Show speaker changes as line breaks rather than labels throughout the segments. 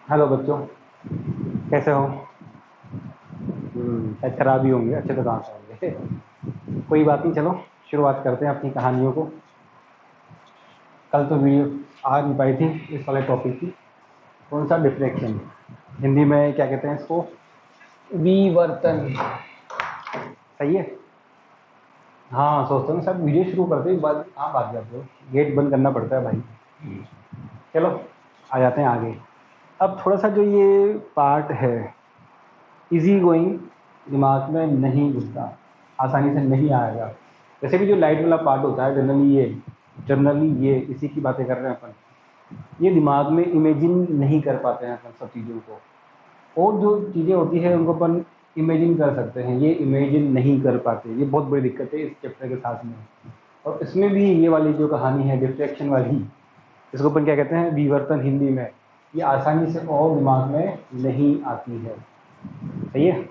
Hello बच्चों, कैसे हो? शायद खराब ही होंगे, अच्छे तो कहाँ से होंगे। कोई बात नहीं, चलो शुरुआत करते हैं अपनी कहानियों को। कल तो वीडियो आ नहीं पाई थी इस वाले टॉपिक की। कौन सा? डिफ्लेक्शन। हिंदी में क्या कहते हैं इसको? विवर्तन। सही है। हाँ, सोचता हूँ सब वीडियो शुरू करते ही बाद हाँ भाग जाते हो। गेट बंद करना पड़ता है भाई। चलो आ जाते हैं आगे। अब थोड़ा सा जो ये पार्ट है, इजी गोइंग, दिमाग में नहीं घुसता, आसानी से नहीं आएगा। वैसे भी जो लाइट वाला पार्ट होता है जनरली ये इसी की बातें कर रहे हैं अपन। ये दिमाग में इमेजिन नहीं कर पाते हैं अपन सब चीज़ों को। और जो चीज़ें होती है उनको अपन इमेजिन कर सकते हैं, ये इमेजिन नहीं कर पाते। ये बहुत बड़ी दिक्कत है इस चैप्टर के साथ में। और इसमें भी ये वाली जो कहानी है डिफ्लेक्शन वाली, इसको अपन क्या कहते हैं? विवर्तन हिंदी में। ये आसानी से और दिमाग में नहीं आती है। सही है।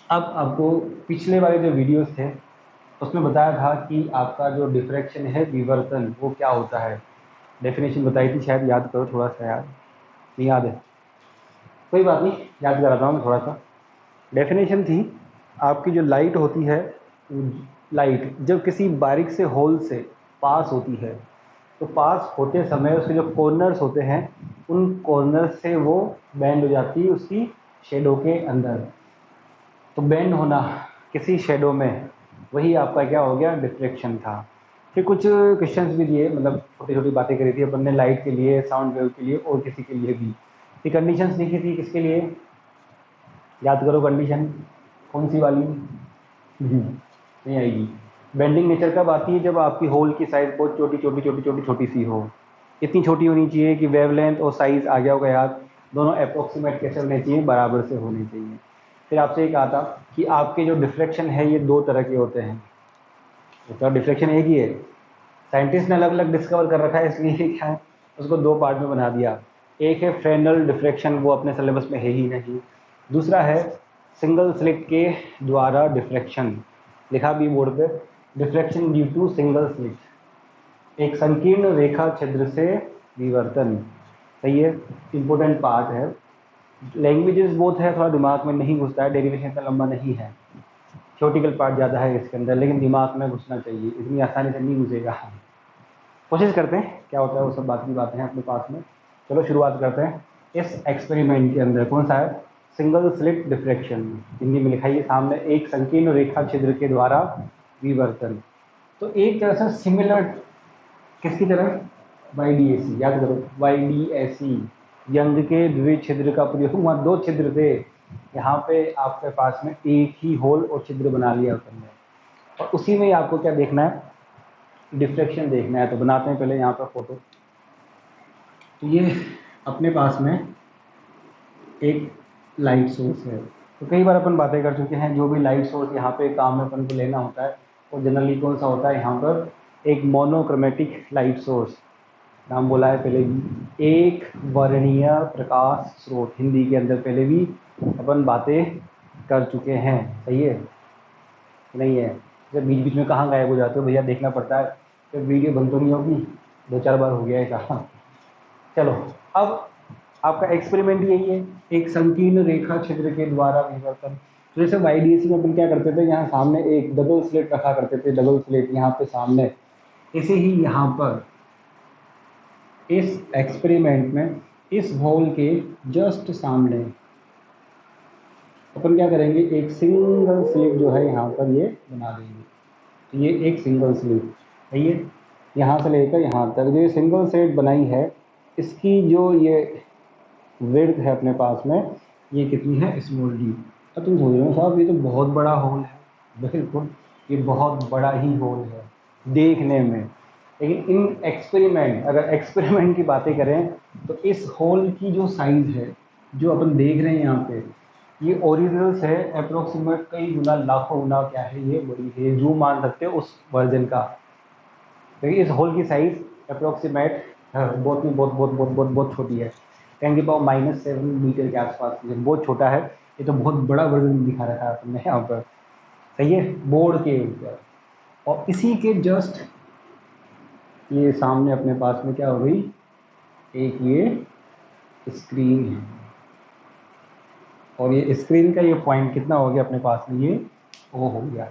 अब आपको पिछले वाले जो वीडियोस थे उसमें बताया था कि आपका जो डिफ्रैक्शन है, विवर्तन, वो क्या होता है। डेफिनेशन बताई थी, शायद याद करो थोड़ा सा। याद नहीं याद है? कोई बात नहीं, याद कराता हूँ थोड़ा सा। डेफिनेशन थी, आपकी जो लाइट होती है, लाइट जब किसी बारीक से होल से पास होती है, तो पास होते समय उसके जो कॉर्नर्स होते हैं, उन कॉर्नर्स से वो बैंड हो जाती है उसकी शेडो के अंदर। तो बेंड होना किसी शेडो में, वही आपका क्या हो गया? डिफ्लेक्शन था। फिर कुछ क्वेश्चंस भी दिए, मतलब छोटी छोटी बातें करी थी अपन ने, लाइट के लिए, साउंड वेव के लिए और किसी के लिए भी। ये कंडीशंस लिखी थी किसके लिए? याद करो कंडीशन कौन सी वाली? नहीं आएगी। बेंडिंग नेचर कब आती है? जब आपकी होल की साइज बहुत छोटी छोटी छोटी छोटी छोटी सी हो। इतनी छोटी होनी चाहिए कि वेवलेंथ और साइज आ गया होगा याद। दोनों अप्रोक्सीमेट कैसे होने चाहिए? बराबर से होने चाहिए। फिर आपसे ये कहा था कि आपके जो डिफ्लेक्शन है ये दो तरह के होते हैं। तो डिफ्लेक्शन एक ही है, साइंटिस्ट ने अलग अलग डिस्कवर कर रखा है, इसलिए क्या है उसको दो पार्ट में बना दिया। एक है फ्रेनल डिफ्लेक्शन, वो अपने सिलेबस में है ही नहीं। दूसरा है सिंगल स्लिट के द्वारा डिफ्लेक्शन, लिखा भी बोर्ड पे, deflection due to single slit, एक संकीर्ण रेखा छिद्र से विवर्तन। सही है, इंपॉर्टेंट पार्ट है। लैंग्वेजेस बहुत है, थोड़ा दिमाग में नहीं घुसता है, डेरिवेशन इतना लंबा नहीं है, थ्योरेटिकल पार्ट ज़्यादा है इसके अंदर, लेकिन दिमाग में घुसना चाहिए, इतनी आसानी से नहीं घुसेगा। कोशिश करते हैं, क्या होता है वो सब बात की बातें हैं अपने पास में। चलो शुरुआत करते हैं इस एक्सपेरिमेंट के अंदर। कौन सा है? Single slit diffraction. हिंदी में लिखाइए सामने, एक संकीर्ण रेखा छिद्र के द्वारा विवर्तन। तो एक तरह से सिमिलर, किसकी तरह? YDAC। याद करो YDAC, यंग के द्विछिद्र का प्रयोग। वहाँ दो छिद्र थे, यहाँ पे आपके पास में एक ही होल और छिद्र बना लिया उसने। और उसी में ही आपको क्या देखना है? डिफ्रेक्शन देखना है। तो बनाते हैं पहले यहाँ पर फोटो। तो ये अपने पास में एक लाइट सोर्स है। तो कई बार अपन बातें कर चुके हैं, जो भी लाइट सोर्स यहाँ पे काम में अपन को लेना होता है वो जनरली कौन सा होता है? यहाँ पर एक मोनोक्रोमेटिक लाइट सोर्स, नाम बोला है पहले भी, एक वर्णीय प्रकाश स्रोत। हिंदी के अंदर पहले भी अपन बातें कर चुके हैं। सही है कि नहीं है? जब बीच बीच में कहाँ गायब हो जाते हो भैया, देखना पड़ता है, तो वीडियो बंद तो नहीं होगी, दो चार बार हो गया है कहा। चलो, अब आपका एक्सपेरिमेंट यही है, एक संकीर्ण रेखा छिद्र के द्वारा विवर्तन। तो जैसे YDAC में अपन क्या करते थे, यहाँ सामने एक डबल स्लिट रखा करते थे, डबल स्लिट यहाँ पे सामने। इसे ही यहाँ पर इस एक्सपेरिमेंट में इस होल के जस्ट सामने अपन क्या करेंगे, एक सिंगल स्लिट जो है यहाँ पर ये बना देंगे। तो ये एक सिंगल स्लिट है, ये यहाँ से लेकर यहाँ तक जो ये सिंगल स्लिट बनाई है, इसकी जो ये विड्थ है अपने पास में, ये कितनी है? Small D. अब तुम सोच रहे हो साहब ये तो बहुत बड़ा होल है। बिल्कुल, ये बहुत बड़ा ही होल है देखने में, लेकिन इन एक्सपेरिमेंट, अगर एक्सपेरिमेंट की बातें करें तो इस होल की जो साइज है जो अपन देख रहे हैं यहाँ पे, ये ओरिजिनल से अप्रोक्सीमेट कई गुना, लाखों गुना क्या है, ये बड़ी है। जो मान सकते हो उस वर्जन का। देखिए इस होल की साइज अप्रोक्सीमेट बहुत ही बहुत बहुत बहुत बहुत बहुत छोटी है, 10⁻⁻7 मीटर के आसपास, ये बहुत छोटा है। ये तो बहुत बड़ा वर्जन दिखा रखा है आपने यहाँ पर। सही है, बोर्ड के ऊपर। और इसी के जस्ट ये सामने अपने पास में क्या हो गई, एक ये स्क्रीन है, और ये स्क्रीन का ये पॉइंट कितना हो गया अपने पास में, ये ओ हो गया।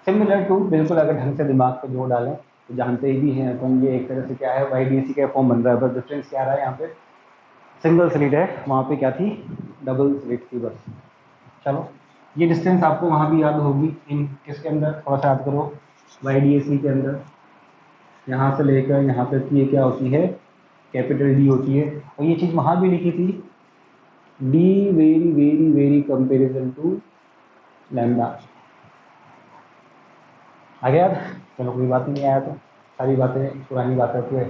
सिमिलर टू, बिल्कुल अगर ढंग से दिमाग पे जोर डालें तो जानते ही भी हैं अपन, ये एक तरह से क्या है, YDAC का फॉर्म बन रहा है, बस डिफरेंस क्या रहा है, यहाँ पे सिंगल स्लिट है, वहाँ पे क्या थी, डबल स्लिट थी बस। चलो ये डिस्टेंस आपको वहाँ भी याद होगी, इन किसके अंदर, थोड़ा सा याद करो, YDAC के अंदर, यहाँ से लेकर यहाँ तक की ये क्या होती है, कैपिटल D होती है, और ये चीज़ वहाँ भी लिखी थी, D very very very comparison to lambda. आ गया याद? चलो कोई बात नहीं आया तो, सारी बातें पुरानी बातें होती है।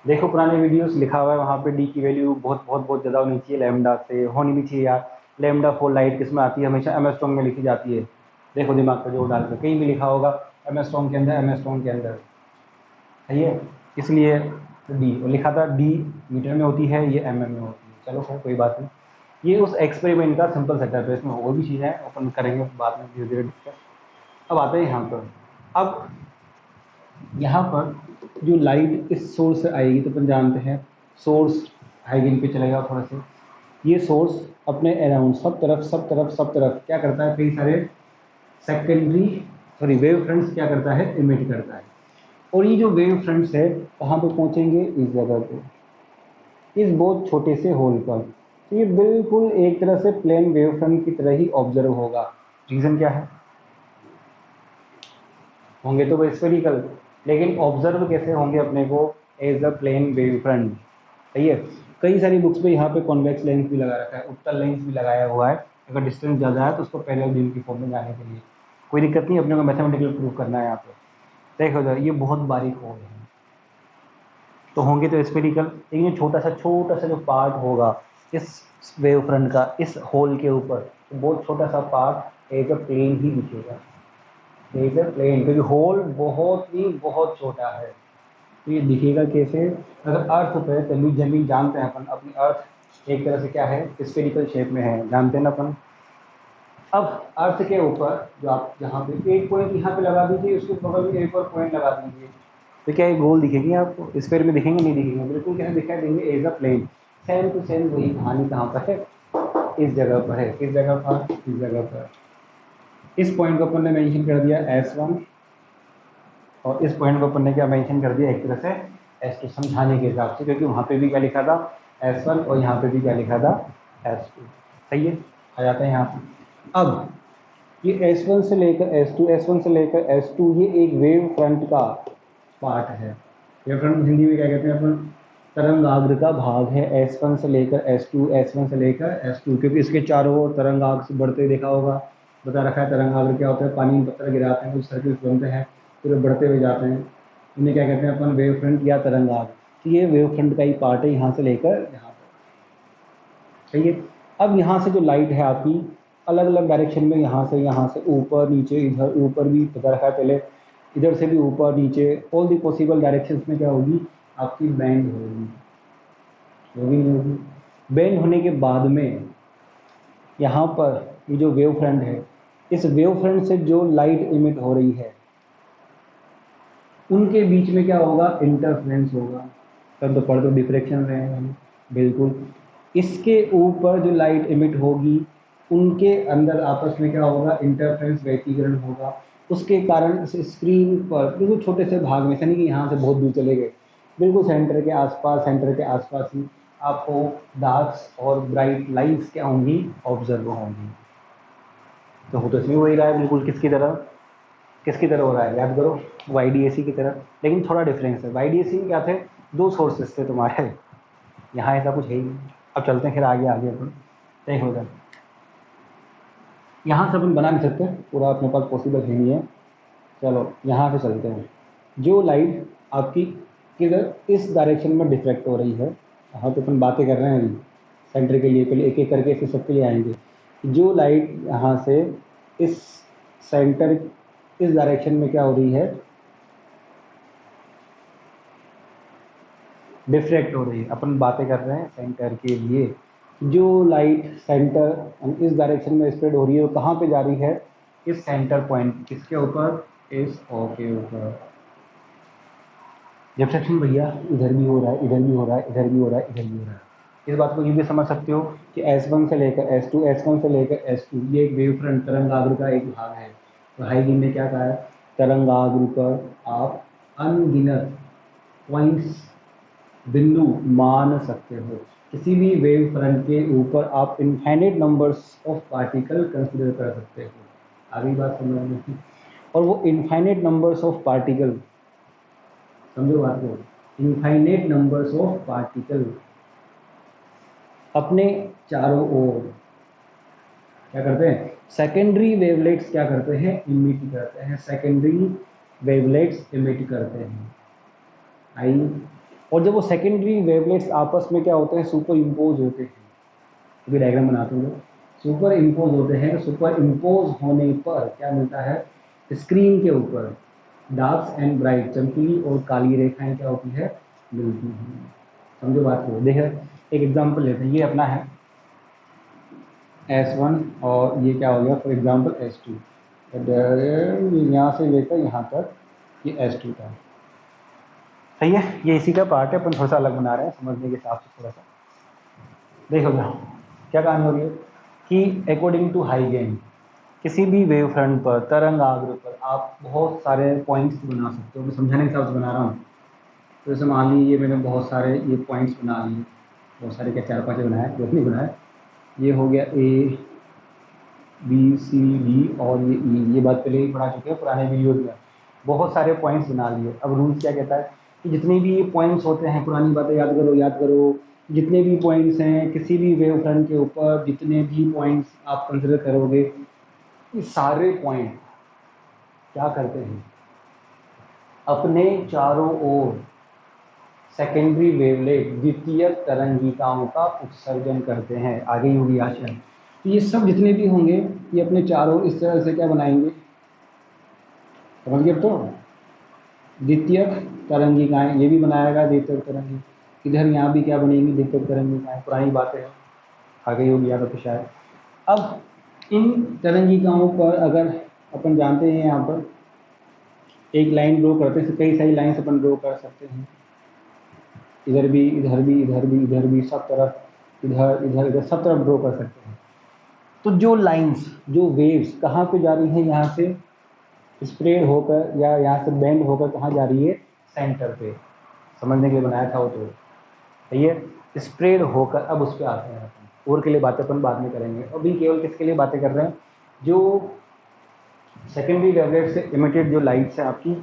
देखो पुराने वीडियोस लिखा हुआ है वहाँ पे, डी की वैल्यू बहुत बहुत बहुत ज़्यादा होनी चाहिए, लैम्डा से होनी भी चाहिए यार। लैम्डा फॉर लाइट किस में आती है, हमेशा एम एस्ट्रॉन्ग में लिखी जाती है। देखो दिमाग का जोर डाल के, कहीं भी लिखा होगा एम एस्ट्रॉन्ग के अंदर, एम एस्ट्रॉन्ग के अंदर, सही है, इसलिए डी, और लिखा था डी मीटर में होती है, ये mm में होती है। चलो खैर कोई बात नहीं, ये उस एक्सपेरिमेंट का सिंपल सेटअप है, इसमें और भी चीज़ें हैं अपन करेंगे बाद में धीरे धीरे डिस्कस। अब आते हैं यहाँ पर, अब यहाँ पर जो लाइट इस सोर्स से आएगी, तो अपन जानते हैं सोर्स हाइगेन पे चलेगा थोड़ा सा, ये सोर्स अपने अराउंड सब तरफ क्या करता है, कई सारे सेकेंडरी सॉरी वेव फ्रंट्स क्या करता है, इमिट करता है। और ये जो वेव फ्रंट्स है कहाँ पे पहुँचेंगे, इस जगह पे, इस बहुत छोटे से होल पर। तो ये बिल्कुल एक तरह से प्लेन वेव फ्रंट की तरह ही ऑब्जर्व होगा। रीज़न क्या है, होंगे तो वो स्फेरिकल, लेकिन ऑब्जर्व कैसे होंगे अपने को, as a plane wave front, सही है। कई सारी बुक्स पे यहाँ पे कॉन्वेक्स लेंस भी लगा रखा है, उत्तल लेंस भी लगाया हुआ है, अगर डिस्टेंस ज़्यादा है तो उसको पैरेलल बीम की फॉर्म में जाने के लिए कोई दिक्कत नहीं, अपने को मैथमेटिकल प्रूव करना है यहाँ पे। देखो जरा ये बहुत बारीक होल है, तो होंगे तो स्फेरिकल, लेकिन ये छोटा सा जो पार्ट होगा इस वेव फ्रंट का, इस होल के ऊपर, तो बहुत छोटा सा पार्ट एक प्लेन ही दिखेगा, एक प्लेन, क्योंकि होल बहुत ही बहुत छोटा है। तो ये दिखेगा कैसे, अगर अर्थ पे, तभी जमीन जानते हैं अपन, अपनी अर्थ एक तरह से क्या है, स्फेरिकल शेप में है, जानते हैं ना अपन। अब अर्थ के ऊपर जो आप जहाँ पे एक पॉइंट यहाँ पे लगा दीजिए, उसके बगल में एक और पॉइंट लगा दीजिए, तो क्या ये गोल दिखेगी आपको, स्फेयर में दिखेंगे, नहीं दिखेंगे, बिल्कुल कैसे दिखाई देंगे, as a plane. Same to same वही कहानी कहाँ पर है, इस जगह पर है, किस जगह पर, इस जगह पर। इस पॉइंट को अपन ने मेंशन कर दिया S1, और इस पॉइंट को अपन ने क्या मेंशन कर दिया, एक तरह से S2, समझाने के हिसाब से, क्योंकि वहाँ पे भी क्या लिखा था S1, और यहाँ पे भी क्या लिखा था S2, सही है। आ जाते हैं यहाँ पे, अब ये S1 से लेकर S2, S1 से लेकर S2, ये एक वेव फ्रंट का पार्ट है। वेव फ्रंट हिंदी में क्या कहते हैं अपन, तरंगाग्र का भाग है, S1 से लेकर S2, S1 से लेकर S2, क्योंकि इसके चारों ओर तरंगाग्र से बढ़ते देखा होगा, बता रखा है तरंगाग्र क्या होता है, पानी में पत्थर गिराते हैं, कुछ सर्किल्स बनते हैं, फिर वो बढ़ते हुए जाते हैं, इन्हें क्या कहते हैं अपन, वेव फ्रंट या तरंगाग्र। तो ये वेव फ्रंट का ही पार्ट है, यहाँ से लेकर यहाँ पर, सही है। अब यहाँ से जो लाइट है आपकी अलग अलग डायरेक्शन में, यहाँ से ऊपर नीचे, इधर ऊपर भी बता रखा है पहले, इधर से भी ऊपर नीचे, ऑल दी पॉसिबल डायरेक्शंस में क्या होगी आपकी, बैंड होगी, होगी नहीं होगी। बैंड होने के बाद में यहाँ पर ये जो वेव फ्रंट है, इस वेव फ्रंट से जो लाइट इमिट हो रही है उनके बीच में क्या होगा, इंटरफ्रेंस होगा। तब तो पढ़ तो डिफ्रेक्शन रहे हैं हम, बिल्कुल। इसके ऊपर जो लाइट इमिट होगी उनके अंदर आपस में क्या होगा, इंटरफ्रेंस, व्यतिकरण होगा। उसके कारण इस स्क्रीन पर बिल्कुल छोटे से भाग में, यानी कि यहाँ से बहुत दूर चले गए, बिल्कुल सेंटर के आसपास ही आपको डार्क और ब्राइट लाइट्स क्या होंगी, ऑब्जर्व होंगी। तो हो तो इसमें वही रहा है बिल्कुल, किसकी तरह हो रहा है, याद करो, YDAC की तरह, लेकिन थोड़ा डिफरेंस है। YDAC में क्या थे, दो सोर्सेस थे तुम्हारे, यहाँ ऐसा कुछ है ही नहीं। अब चलते हैं फिर आगे अपन, तय हो जाए। यहाँ से अपन बना नहीं सकते, पूरा अपने पास पॉसिबल है नहीं है। चलो यहाँ से चलते हैं, जो लाइट आपकी किधर, इस डायरेक्शन में डिफ्रेक्ट हो रही है, यहाँ तो अपन बातें कर रहे हैं अभी सेंटर के लिए, पहले एक एक करके इसे सबके लिए आएंगे। जो लाइट यहाँ से इस सेंटर, इस डायरेक्शन में क्या हो रही है, डिफ्रेक्ट हो रही है, अपन बातें कर रहे हैं सेंटर के लिए। जो लाइट सेंटर इस डायरेक्शन में स्प्रेड हो रही है, वो कहाँ पे जा रही है, इस सेंटर पॉइंट, किसके ऊपर, इस O के ऊपर। डिफ्रेक्शन भैया इधर भी हो रहा है, इधर भी हो रहा है, इधर भी हो रहा है, इधर भी हो रहा है, इस बात को ये भी समझ सकते हो कि S1 से लेकर S2, S1 से लेकर S2 ये एक वेव फ्रंट तरंगाग्र का एक भाग है। तो हाइगिन ने क्या कहा है, तरंगाग्र पर आप अनगिनत पॉइंट्स बिंदु मान सकते हो। किसी भी वेव फ्रंट के ऊपर आप infinite numbers of particle consider कर सकते हो। आगे बात समझ में थी। और वो इनफाइनाइट नंबर्स ऑफ पार्टिकल, समझो बात को, इनफाइनाइट नंबर्स ऑफ पार्टिकल अपने चारों ओर क्या करते हैं, सेकेंडरी वेवलेट्स क्या करते हैं, इमिट करते हैं। सेकेंडरी वेवलेट्स इमिट करते हैं। आई, और जब वो सेकेंडरी वेवलेट्स आपस में क्या होते हैं, सुपर इम्पोज होते हैं। अभी डायग्राम बनाते हैं, सुपर इम्पोज होते हैं। तो सुपर इम्पोज होने पर क्या मिलता है, स्क्रीन के ऊपर डार्क एंड ब्राइट, चमकीली और काली रेखाएं क्या होती है, मिलती हैं। समझो बात को। देखिए एक एग्जांपल लेते हैं, ये अपना है S1 और ये क्या हो गया फॉर एग्जांपल S2। यहाँ से लेकर यहाँ तक ये S2 का, सही है। ये इसी का पार्ट है, अपन थोड़ा सा अलग बना रहे हैं समझने के हिसाब से थोड़ा सा। देखो क्या कहानी हो रही है कि अकॉर्डिंग टू हाइगेन किसी भी वेव फ्रंट पर, तरंगाग्र पर आप बहुत सारे पॉइंट्स बना सकते हो। मैं समझाने के हिसाब से बना रहा हूँ। तो जैसे मान लीजिए मैंने बहुत सारे ये पॉइंट्स बना लिए, बहुत सारे क्या 4-5 बनाए, जो नहीं बनाए। ये हो गया A B C D और ये E, ये बात पहले ही पढ़ा चुके हैं पुराने वीडियोज में। बहुत सारे पॉइंट्स बना लिए। अब रूल क्या कहता है कि जितने भी पॉइंट्स होते हैं, पुरानी बातें याद करो, याद करो, जितने भी पॉइंट्स हैं किसी भी वेव फ्रंट के ऊपर, जितने भी पॉइंट्स आप कंसिडर करोगे, ये सारे पॉइंट क्या करते हैं, अपने चारों ओर सेकेंडरी वेवलेट, द्वितीय तरंगिकाओं का उत्सर्जन करते हैं। आगे होगी आशा। तो ये सब जितने भी होंगे ये अपने चारों इस तरह से क्या बनाएंगे, समझ गए। तो द्वितीय तरंगिकाएं, ये भी बनाएगा द्वितीय तरंगी, इधर यहाँ भी क्या बनेंगी, द्वितीय तरंगिकाएं। पुरानी बातें हैं, आगे होगी याद तो शायद। अब इन तरंगिकाओं पर अगर अपन जानते हैं, यहाँ पर एक लाइन ड्रॉ करते हैं, कई सारी लाइन्स अपन ड्रॉ कर सकते हैं, इधर भी, इधर भी, इधर भी, इधर भी, सब तरफ, इधर इधर इधर सब तरफ ड्रॉ कर सकते हैं। तो जो लाइंस, जो वेव्स कहाँ पे जा रही हैं, यहाँ से स्प्रेड होकर या यहाँ से बेंड होकर कहाँ जा रही है, सेंटर पे। समझने के लिए बनाया था वो, तो सही है। स्प्रेड होकर, अब उस पर आते हैं अपन, और के लिए बातें अपन बाद में करेंगे। अभी केवल किसके लिए बातें कर रहे हैं, जो सेकेंडरी वेवलेट से इमिटेड जो लाइट्स है आपकी,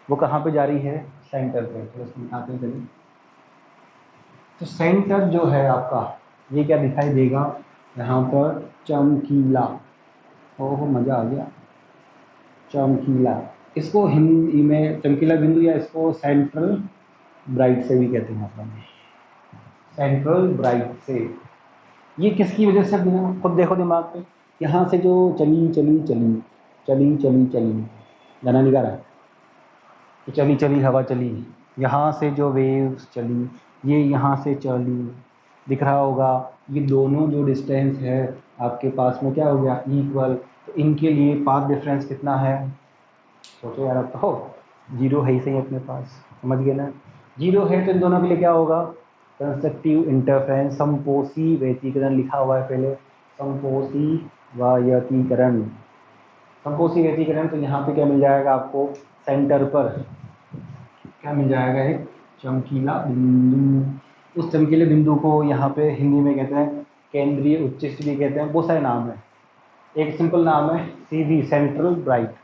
वो कहाँ पे जा रही है, सेंटर पे। तो इसमें आते हैं चलिए। तो सेंटर जो है आपका, ये क्या दिखाई देगा यहाँ पर, चमकीला। ओहो मज़ा आ गया, चमकीला। इसको हिंदी में चमकीला बिंदु, या इसको सेंट्रल ब्राइट से भी कहते हैं अपन, सेंट्रल ब्राइट से। ये किसकी वजह से बना, खुद देखो दिमाग पे। यहाँ से जो चली चली चली चली चली चली, गाना नहीं गा रहा, तो चली चली हवा चली, यहाँ से जो वेव्स चली, ये यहाँ से चली, दिख रहा होगा। ये दोनों जो डिस्टेंस है आपके पास में क्या हो गया, इक्वल। तो इनके लिए पाथ डिफरेंस कितना है, सोचो यार। अब तो जीरो है ही सही अपने पास, समझ गए ना। जीरो है तो इन दोनों के लिए क्या होगा, कंस्ट्रक्टिव इंटरफेरेंस, समपोषी व्यतिकरण लिखा हुआ है पहले, समपोषी व्यतिकरण, समपोषी व्यतिकरण। तो यहाँ पे क्या मिल जाएगा आपको, सेंटर पर क्या मिल जाएगा, एक चमकीला बिंदु। उस चमकीले बिंदु को यहाँ पे हिंदी में कहते हैं केंद्रीय उच्चिष्ट भी कहते हैं, बहुत सारे नाम है। एक सिंपल नाम है सीधी, सेंट्रल ब्राइट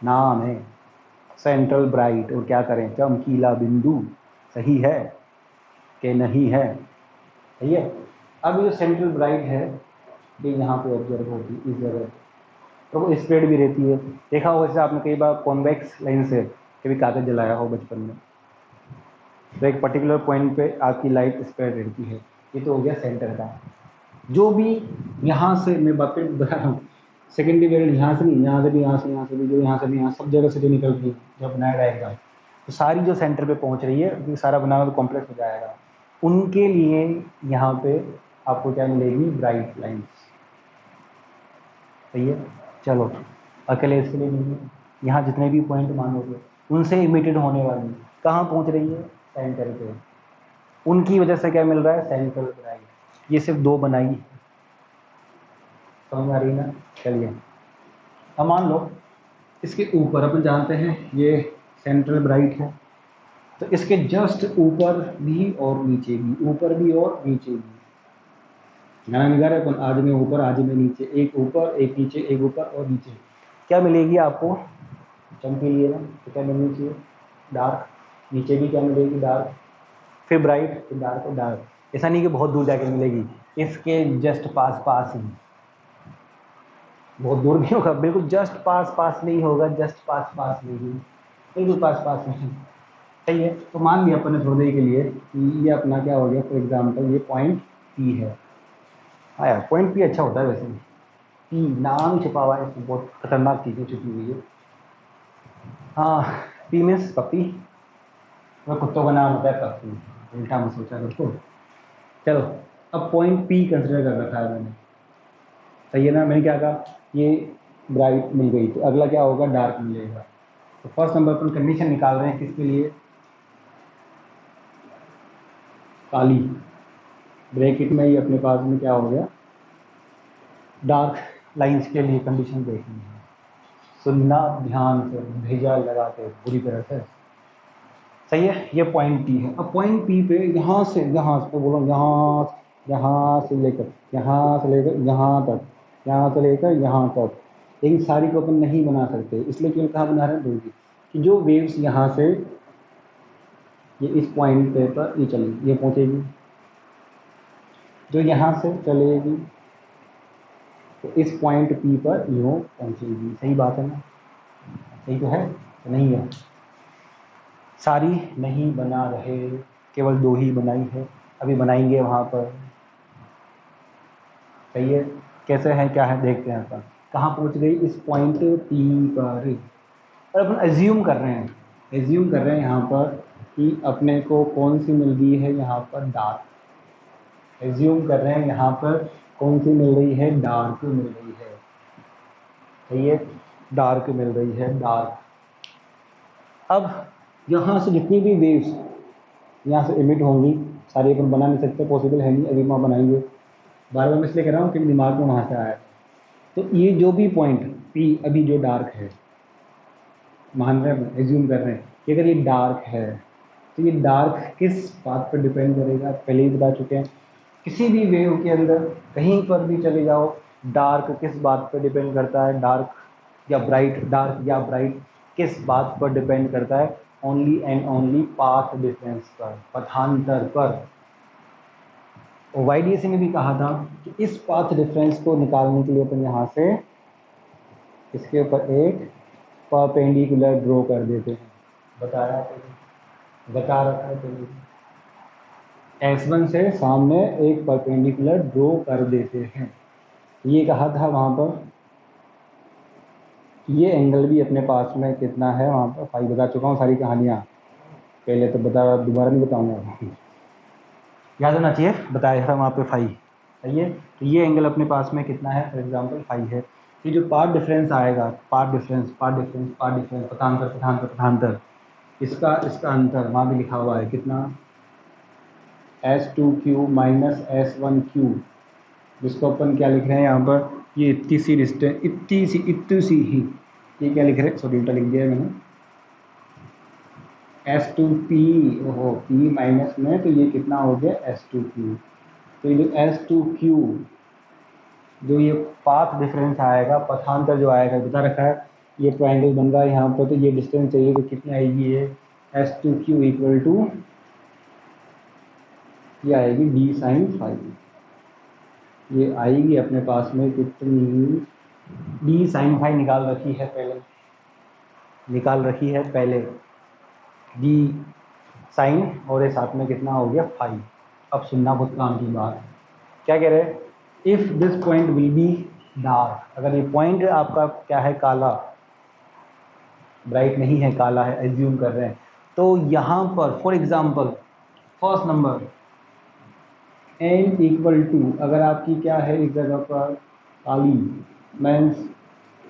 नाम है, सेंट्रल ब्राइट। और क्या करें, चमकीला बिंदु। सही है कि नहीं है, सही है। अब जो सेंट्रल ब्राइट है ये यहाँ पे ऑब्जर्व होती है इस जगह, तो वो स्प्रेड भी रहती है। देखा हो वैसे आपने कई बार कॉन्वेक्स लेंस से कभी कागज जलाया हो बचपन में, तो एक पर्टिकुलर पॉइंट पे आपकी लाइट स्प्रेड रहती है। ये तो हो गया सेंटर का। जो भी यहाँ से, मैं बात बता रहा हूँ, सेकेंडरी वेवलेट यहाँ से नहीं, यहाँ से भी, यहाँ से, यहाँ से भी, जो यहाँ से भी, यहाँ सब जगह से जो निकलती है जब बनाया डायग्राम, तो सारी जो सेंटर पे पहुँच रही है, क्योंकि सारा बनाना तो कॉम्प्लेक्स हो जाएगा, उनके लिए यहाँ पे आपको क्या मिलेगी, ब्राइट लाइन्स। सही है। चलो अकेले इसके लिए नहीं है, यहाँ जितने भी पॉइंट मानोगे उनसे इमिटेड होने वाली कहाँ पहुँच रही है, सेंटर पे। उनकी वजह से क्या मिल रहा है, सेंट्रल ब्राइट। ये सिर्फ 2 बनाई, समझ आ रही ना। चलिए अब मान लो इसके ऊपर अपन जानते हैं ये सेंट्रल ब्राइट है, तो इसके जस्ट ऊपर भी और नीचे भी, ऊपर भी और नीचे भी, गाना निकाल रहे अपन, आज में ऊपर आज में नीचे, एक ऊपर एक नीचे, एक ऊपर और नीचे, क्या मिलेगी आपको, चमकी लिए ना, तो क्या मिलनी चाहिए, डार्क। नीचे भी क्या मिलेगी, डार्क, फिर ब्राइट, फिर डार्क और डार्क। ऐसा नहीं कि बहुत दूर जाके मिलेगी, इसके जस्ट पास पास ही, बहुत दूर भी होगा, बिल्कुल जस्ट पास पास नहीं होगा, जस्ट पास पास नहीं, बिल्कुल पास पास नहीं। सही है, तो मान लिया अपन ने थोड़ी देर के लिए कि ये अपना क्या हो गया, फॉर एग्जाम्पल ये पॉइंट पी है। हाँ यार, पॉइंट पी अच्छा होता है वैसे, पी नाम छिपा हुआ है, इसमें बहुत खतरनाक चीज़ें छुपी हुई है। हाँ, पी मीन्स पप्पी, वह कुत्तों का नाम होता है पप्पी, उल्टा मत सोचा दोस्तों। चलो अब पॉइंट पी कंसिडर कर रखा है मैंने, सही है ना। मैंने क्या कहा, ये ब्राइट मिल गई, तो अगला क्या होगा, डार्क मिलेगा। तो फर्स्ट नंबर पर कंडीशन निकाल रहे हैं किसके लिए, काली, ब्रैकेट में ही अपने पास में क्या हो गया, डार्क लाइंस के लिए कंडीशन देखनी है, सुनना ध्यान से, भेजा लगा के पूरी तरह से। सही है, ये पॉइंट पी है। अब पॉइंट पी पे यहाँ से बोलो, यहाँ से लेकर यहाँ तक, यहाँ से लेकर यहाँ तक, लेकिन सारी को अपन नहीं बना सकते, इसलिए केवल कहाँ बना रहे हैं, दूरी, कि जो वेव्स यहाँ से ये इस पॉइंट पे पर ये चलेगी, ये पहुँचेगी, जो यहाँ से चलेगी तो इस पॉइंट पी पर यूँ पहुँचेगी। सही बात है ना, सही तो है, तो नहीं है, सारी नहीं बना रहे, केवल 2 ही बनाई है, अभी बनाएंगे वहाँ पर। सही है, कैसे है क्या है देखते हैं अपन, कहाँ पहुँच गई, इस पॉइंट पी पर। और अपन एज्यूम कर रहे हैं यहाँ पर कि अपने को कौन सी मिल गई है, यहाँ पर डार्क, एज्यूम कर रहे हैं यहाँ पर कौन सी मिल रही है, डार्क मिल रही है। सही है, डार्क मिल रही है, डार्क। अब यहाँ से जितनी भी वेव्स यहाँ से इमिट होंगी, सारी अपन बना नहीं सकते, पॉसिबल है नहीं, अभी मैं बनाएंगे, बार बार मैं इसलिए कह रहा हूँ कि दिमाग में वहाँ से आया। तो ये जो भी पॉइंट पी अभी जो डार्क है, मान रहे हैं, एज्यूम कर रहे हैं कि अगर ये डार्क है, तो ये डार्क किस बात पर डिपेंड करेगा, पहले ही बता चुके हैं, किसी भी वेव के अंदर कहीं पर भी चले जाओ, डार्क किस बात पर डिपेंड करता है, डार्क या ब्राइट किस बात पर डिपेंड करता है, only and only path difference पर, पथांतर पर। और YDSE में भी कहा था कि इस पाथ डिफरेंस को निकालने के लिए अपन यहाँ से इसके ऊपर एक परपेंडिकुलर ड्रॉ कर देते हैं, बता रखा है पहले, S1 से सामने एक परपेंडिकुलर ड्रॉ कर देते हैं। ये कहा था वहाँ पर, ये एंगल भी अपने पास में कितना है, वहाँ पर 5 बता चुका हूँ सारी कहानियाँ पहले, तो दोबारा नहीं बताऊँगा, याद होना चाहिए, बताया था वहाँ पे 5। सही है, तो ये एंगल अपने पास में कितना है, फॉर एग्जांपल 5 है। ये जो पार्ट डिफरेंस आएगा, पार्ट डिफरेंस, पथांतर, इसका अंतर वहाँ भी लिखा हुआ है कितना, S2Q माइनस S1Q, जिसको अपन क्या लिख रहे हैं यहाँ पर, ये इतनी सी डिस्टेंस, इतनी सी ही, ये क्या लिख रहे हैं, सॉरी उल्टा लिख दिया है मैंने, S2P, ओहो P माइनस में, तो ये कितना हो गया S2Q। तो ये जो S2Q, जो ये पाथ डिफरेंस आएगा, पथांतर जो आएगा, बता रखा है, ये ट्रायंगल बन रहा है यहाँ पर, तो ये डिस्टेंस चाहिए, तो कितनी आएगी ये, S2Q इक्वल टू, ये आएगी D sin phi, ये आएगी अपने पास में कितनी, D sin phi निकाल रखी है पहले, D sin, और ये साथ में कितना हो गया 5। अब सुनना बहुत काम की बात, क्या कह रहे हैं, if this point will be dark, अगर ये पॉइंट आपका क्या है, काला, ब्राइट नहीं है, काला है, एज्यूम कर रहे हैं, तो यहाँ पर for example first number n equal to, अगर आपकी क्या है, इस जगह पर काली मीन्स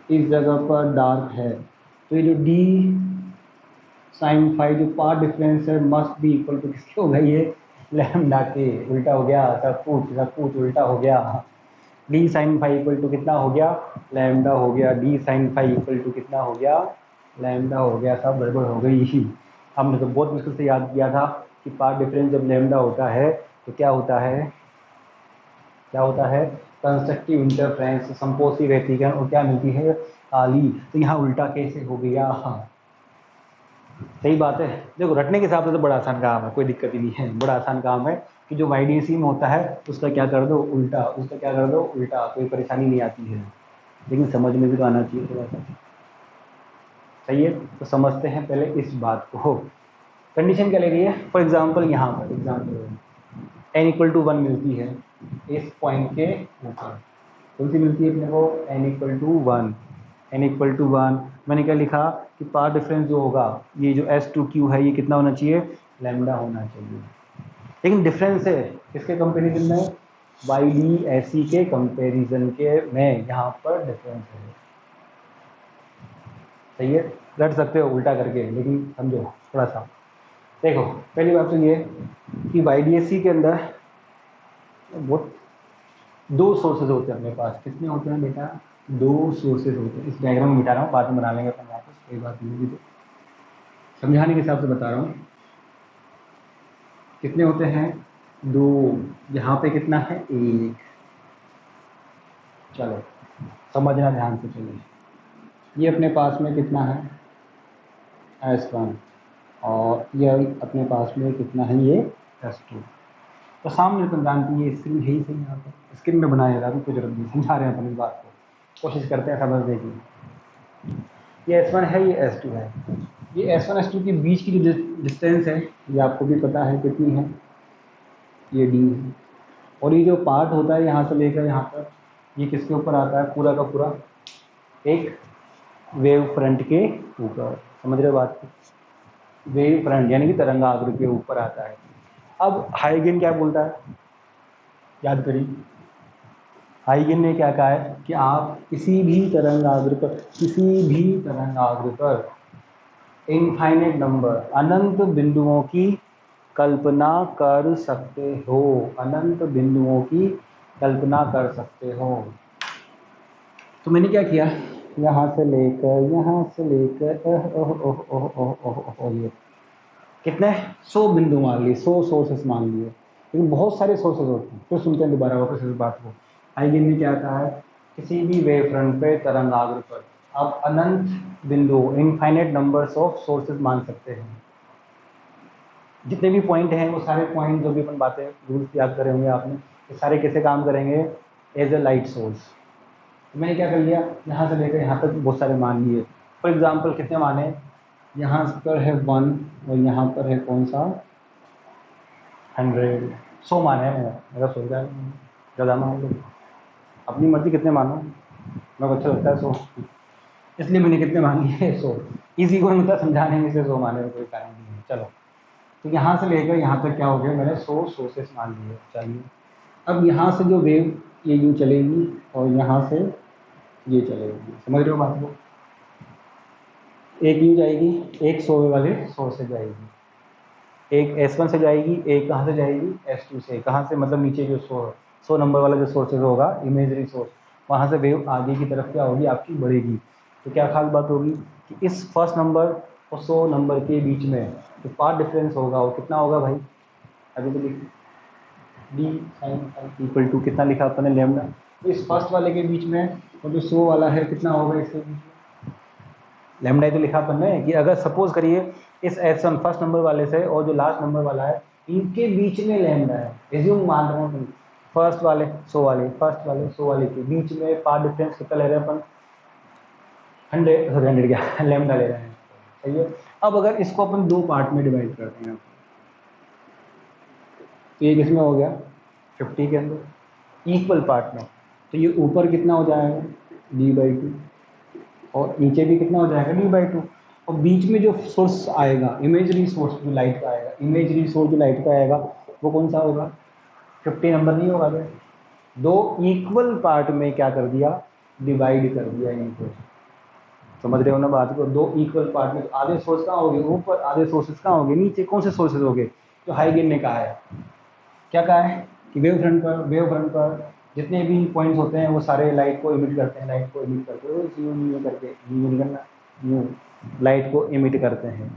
इस जगह पर डार्क है, तो ये जो D sin phi जो पार्ट डिफरेंस है मस्ट बी इक्वल टू किसके होगा, ये लैम्डा के उल्टा हो गया, सब कुछ उल्टा हो गया। D sine phi equal to कितना हो गया, लैम्डा हो गया। D sine phi equal to कितना हो गया, लैम्डा हो गया। सब गड़बड़ हो गई। हमने तो बहुत मुश्किल से याद किया था कि पार्ट डिफरेंस जब लैम्डा होता है तो क्या होता है, क्या होता है, कंस्ट्रक्टिव इंटरफ्रेंस, संपोषी व्यतिकरण, और क्या मिलती है, ताली। तो यहाँ उल्टा कैसे हो गया। सही बात है। देखो रटने के हिसाब से तो बड़ा आसान काम है, कोई दिक्कत ही नहीं है, बड़ा आसान काम है कि जो YDC में होता है उसका क्या कर दो उल्टा, उसका क्या कर दो उल्टा, कोई परेशानी नहीं आती है। लेकिन समझ में भी तो आना चाहिए थोड़ा सा। सही है, तो समझते हैं पहले इस बात को। कंडीशन क्या ले रही है, फॉर एग्जाम्पल यहाँ पर एग्जाम्पल n इक्वल टू 1 मिलती है इस पॉइंट के ऊपर। कौन सी मिलती है अपने को, n equal to 1। n equal to 1 मैंने क्या लिखा कि पार्ट डिफरेंस जो होगा, ये जो S2Q है ये कितना होना चाहिए, लैम्डा होना चाहिए। लेकिन डिफरेंस है किसके कंपेरिजन में, YDSE के कंपेरिजन के में, यहाँ पर डिफरेंस है। सही है, रट सकते हो उल्टा करके, लेकिन समझो थोड़ा सा। देखो पहली बात तो ये कि YDSE के अंदर बहुत दो सोर्सेज होते हैं अपने पास। कितने होते हैं बेटा, दो सोर्सेज होते हैं। इस डायग्राम में मिटा रहा हूँ, बाद में बना लेंगे अपन वापस, कोई बात नहीं होगी, तो समझाने के हिसाब से बता रहा हूँ। कितने होते हैं, दो। यहाँ पे कितना है, एक। चलो समझना ध्यान से, चलिए ये अपने पास में कितना है, S1, और ये अपने पास में कितना है, ये S2। तो सामने तुम जानती है ये स्क्रीन है ही सही, यहाँ पर स्क्रीन में बनाया था, कोई जरूरत नहीं, समझा रहे हैं अपन इस बात को, कोशिश करते हैं समझने की। ये S1 है, ये S2 है। ये S1 S2 के बीच की जो डिस्टेंस है ये आपको भी पता है कितनी है, ये D है। और ये जो पार्ट होता है यहाँ से लेकर यहाँ तक, ये किसके ऊपर आता है, पूरा का पूरा एक वेव फ्रंट के ऊपर। समझ रहे हो बात को, वेव फ्रंट यानी कि तरंगाग्र के ऊपर आता है। अब हाइगन क्या बोलता है, याद करिए, हाइगन ने क्या कहा है कि आप किसी भी तरंगाग्र पर, किसी भी तरंगाग्र पर इनफाइनाइट नंबर, अनंत बिंदुओं की कल्पना कर सकते हो, अनंत बिंदुओं की कल्पना कर सकते हो। तो मैंने क्या किया, यहाँ से लेकर यहाँ से लेकर ये कितने 100 बिंदु मान लिए, 100 सोर्सेस मान लिए, लेकिन बहुत सारे सोर्सेस होते हैं। फिर सुनते हैं दोबारा वापस इस बात को। हाइगन ने क्या कहा है, किसी भी वेव फ्रंट पे तरंगाग्र पर आप अनंत बिंदु, इनफाइनाइट नंबर्स ऑफ सोर्सेज मान सकते हैं। जितने भी पॉइंट हैं वो सारे पॉइंट, जो भी अपन बातें रूल्स याद करे होंगे आपने, ये सारे कैसे काम करेंगे, एज ए लाइट सोर्स। तो मैंने क्या कर लिया, यहाँ से लेकर यहाँ तक बहुत सारे मान लिए। फॉर एग्जाम्पल कितने माने, यहाँ पर है 1 और यहाँ पर है कौन सा 100, 100 माने हैं। मेरा सोच रहा है ज़्यादा मान लो, अपनी मर्जी कितने मानो, मेरे को अच्छा लगता है 100, इसलिए मैंने कितने मान लिए 100। इसी को मतलब समझाने में से 100 माने में कोई कारण नहीं है। चलो तो यहाँ से लेकर यहाँ तक क्या हो गया, मैंने 100 सोर्सेस मान लिए। चाहिए अब यहाँ से जो वेव ये यूँ चलेगी और यहाँ से ये चलेगी, समझ रहे हो बात को, एक यूँ जाएगी, एक 100 वाले सोर्स से जाएगी, एक S1 से जाएगी, एक कहाँ से जाएगी, S2 से। कहाँ से मतलब नीचे जो 100 नंबर वाला जो सोर्सेज होगा, इमेजरी सोर्स, वहाँ से वेव आगे की तरफ क्या होगी आपकी, बढ़ेगी। तो क्या खास बात होगी कि इस फर्स्ट नंबर और 100 नंबर के बीच में जो पार्ट डिफरेंस होगा वो कितना होगा भाई, अभी तो लिख डी साइन इक्वल टू कितना लिखा अपने लैम्डा। तो इस फर्स्ट वाले के बीच में और जो 100 वाला है कितना होगा इसके बीच में, लैम्डा तो लिखा अपन ने कि अगर सपोज करिए इस S1 फर्स्ट नंबर वाले से और जो लास्ट नंबर वाला है इनके बीच में लैम्डा है, एज्यूम मान रहे हैं फर्स्ट वाले 100 वाले, फर्स्ट वाले 100 वाले के बीच में पार्ट डिफरेंस कितना ले रहे हैं अपन, 100 क्या लैम्डा ले रहे हैं। सही है। अब अगर इसको अपन दो पार्ट में डिवाइड करते हैं तो ये किसमें हो गया, 50 के अंदर इक्वल पार्ट में, तो ये ऊपर कितना हो जाएगा D/2 और नीचे भी कितना हो जाएगा D/2, और बीच में जो सोर्स आएगा, इमेजरी सोर्स जो लाइट का आएगा, इमेजरी सोर्स जो लाइट का आएगा वो कौन सा होगा, 50 नंबर नहीं होगा क्या, दो इक्वल पार्ट में क्या कर दिया, डिवाइड कर दिया इनको। समझ रहे हो ना बात को, दो इक्वल पार्ट में आधे सोर्स कहाँ होंगे ऊपर, आधे सोर्सेस कहाँ होंगे नीचे, कौन से सोर्सेज होंगे, जो हाइगन ने कहा है क्या कहा है कि वेव फ्रंट पर जितने भी पॉइंट्स होते हैं वो सारे लाइट को इमिट करते हैं, लाइट को इमिट करते हैं, न्यू न्यू करके न्यू निकलना न्यू लाइट को इमिट करते हैं।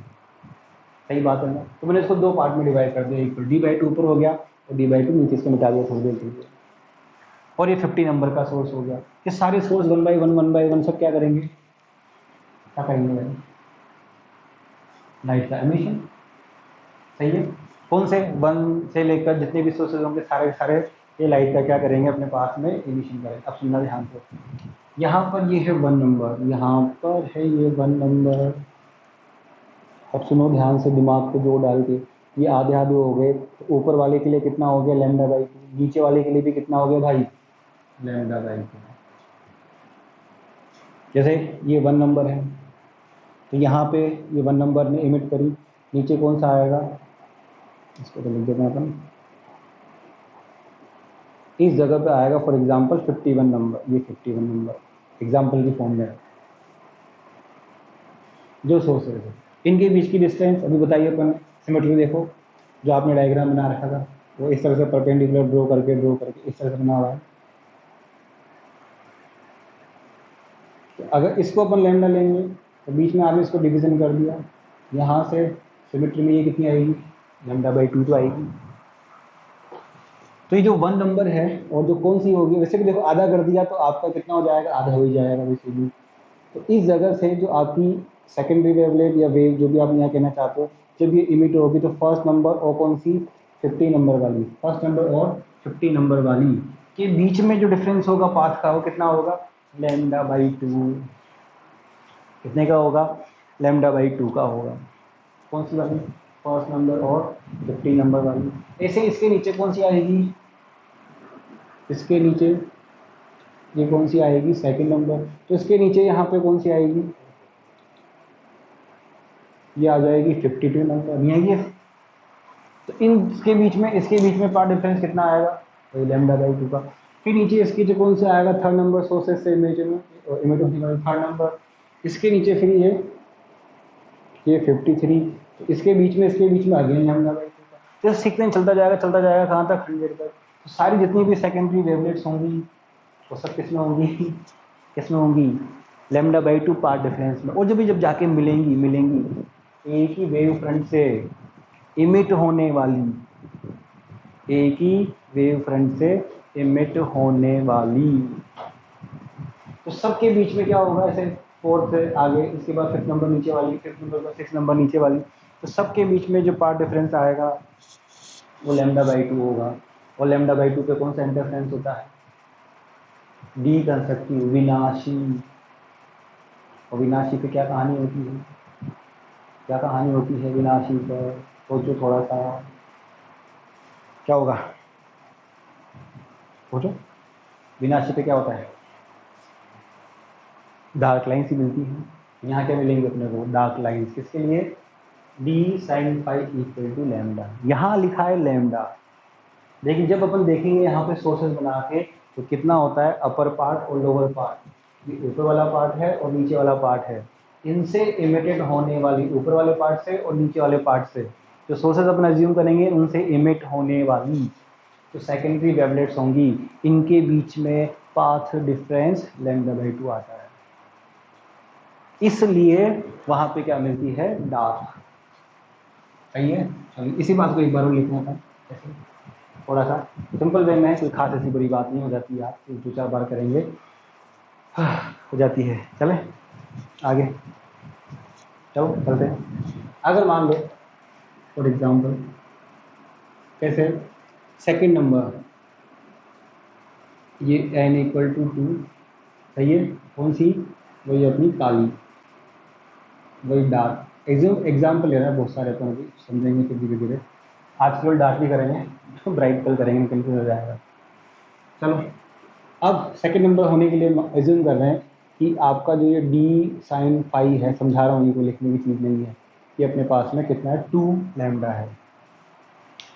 सही बात है ना। तो मैंने इसको दो पार्ट में डिवाइड कर दिया, एक तो D/2 ऊपर हो गया और D/2 नीचे से मिटा दिया थोड़ी देर के लिए। और ये 50 नंबर का सोर्स हो गया। ये सारे सोर्स 1 by 1 सब क्या करेंगे, क्या करेंगे भाई, लाइट का एमिशन। सही है। कौन से 1 से लेकर जितने भी सोर्सेज होंगे सारे के सारे ये लाइट का क्या करेंगे, अपने पास में एमिशन करेंगे। अब सुनना ध्यान से, यहाँ पर ये है 1 नंबर, यहाँ पर है ये 1 नंबर। अब सुनो ध्यान से, दिमाग को जोर डाल के, ये आधे आधे हो गए। तो ऊपर वाले के लिए कितना हो गया, λ/2। नीचे वाले के लिए भी कितना हो गया भाई, λ/2। जैसे ये 1 नंबर है, तो यहाँ पे ये 1 नंबर ने इमिट करी, नीचे कौन सा आएगा, इसको तो लिख देते हैं अपन, इस जगह पे आएगा फॉर एग्जांपल 51 नंबर। ये 51 नंबर एग्जांपल की फॉर्म में जो सोर्सेज है, इनके बीच की डिस्टेंस अभी बताइए अपन। सिमेट्री देखो, जो आपने डायग्राम बना रखा था वो इस तरह से परपेंडिकुलर ड्रॉ करके इस तरह से बना हुआ है। तो अगर इसको अपन लैम्डा लेंगे तो बीच में आपने इसको डिवीजन कर दिया, यहाँ से सिमेट्री में ये कितनी आएगी, λ/2 तो आएगी। तो ये जो 1 नंबर है और जो कौन सी होगी, वैसे भी देखो आधा कर दिया तो आपका कितना हो जाएगा, आधा हो ही जाएगा वैसे भी। तो इस जगह से जो आपकी सेकेंडरी वेवलेट या वेव जो भी आप यहाँ कहना चाहते हो, जब ये इमिट होगी तो फर्स्ट नंबर और कौन सी, 50 नंबर वाली, फर्स्ट नंबर और 50 नंबर वाली के बीच में जो डिफरेंस होगा पाथ का वो कितना होगा, λ/2। कितने का होगा, λ/2 का होगा। कौन सी वाली, फर्स्ट नंबर और 50 नंबर वाली। ऐसे इसके नीचे कौन सी आएगी, इसके नीचे ये कौन सी आएगी, सेकंड नंबर। तो इसके नीचे यहाँ पे कौन सी आएगी, ये आ जाएगी 52 नंबर, नहीं आएगी। तो इनके बीच में, इसके बीच में पार्ट डिफरेंस कितना आएगा, तो λ/2 का। फिर नीचे इसके जो कौन सा आएगा, थर्ड नंबर सोर्सेस से इमेज में थर्ड नंबर। इसके नीचे फिर ये 53। तो इसके बीच में, इसके बीच में अगेन λ/2 का। तो सीक्वेंस चलता जाएगा कहाँ तक, 100 तक। तो सारी जितनी भी सेकेंडरी वेवलेट्स होंगी वो सब किसमें होंगी, किसमें होंगी, λ/2 पार्ट डिफरेंस में। और जब जाके मिलेंगी एक ही वेव फ्रंट से इमिट होने वाली, एक ही वेव फ्रंट से इमिट होने वाली, तो सबके बीच में क्या होगा, ऐसे फोर्थ से आगे, इसके बाद 5th नंबर नीचे वाली, 5th नंबर का 6th नंबर नीचे वाली, तो सबके बीच में जो पार्ट डिफरेंस आएगा वो λ/2 होगा। और λ/2 पे कौन सा इंटरफेरेंस होता है, डी कंस्ट्रक्टिव, विनाशी। और विनाशी पे क्या कहानी होती है, क्या कहानी होती है विनाशी पर, सोचो थोड़ा सा, क्या होगा, सोचो। विनाशी पे क्या होता है, डार्क लाइन्स ही मिलती हैं। यहाँ क्या मिलेंगे अपने को, डार्क लाइन्स। किसके लिए, d sin phi = लैम्डा। यहाँ लिखा है लैम्डा। लेकिन जब अपन देखेंगे यहाँ पे सोर्सेज बना के तो कितना होता है, अपर पार्ट और लोअर पार्ट। ये ऊपर वाला पार्ट है और नीचे वाला पार्ट है। इनसे इमिटेड होने वाली, ऊपर वाले पार्ट से और नीचे वाले पार्ट से जो सोर्सेज अपन अज्यूम करेंगे उनसे इमिट होने वाली जो सेकेंडरी वेवलेट्स होंगी, इनके बीच में पाथ डिफरेंस λ/2 आता है। इसलिए वहां पे क्या मिलती है, डार्क। सही है। चलिए इसी बात को एक बार और लिखना था, ऐसे थोड़ा सा सिंपल वे में, कोई खास ऐसी बड़ी बात नहीं हो जाती, आप 2-4 बार करेंगे हो जाती है। चले आगे, चलो चलते हैं। अगर मान लो फॉर एग्जाम्पल, कैसे, सेकंड नंबर, ये n = 2, सही है। कौन सी, वही अपनी काली, वही डार्क। एग्जाम्पल ले रहा है बहुत सारे, अपन अभी समझेंगे फिर धीरे धीरे। आज केवल डार्क ही करेंगे, तो ब्राइट कल करेंगे, कंफ्यूज हो जाएगा। चलो अब सेकंड नंबर होने के लिए एज्यूम कर रहे हैं कि आपका जो ये d sin phi है, समझा रहा हूँ, ये कोई लिखने की चीज़ नहीं है। ये अपने पास में कितना है, 2 लैम्डा है।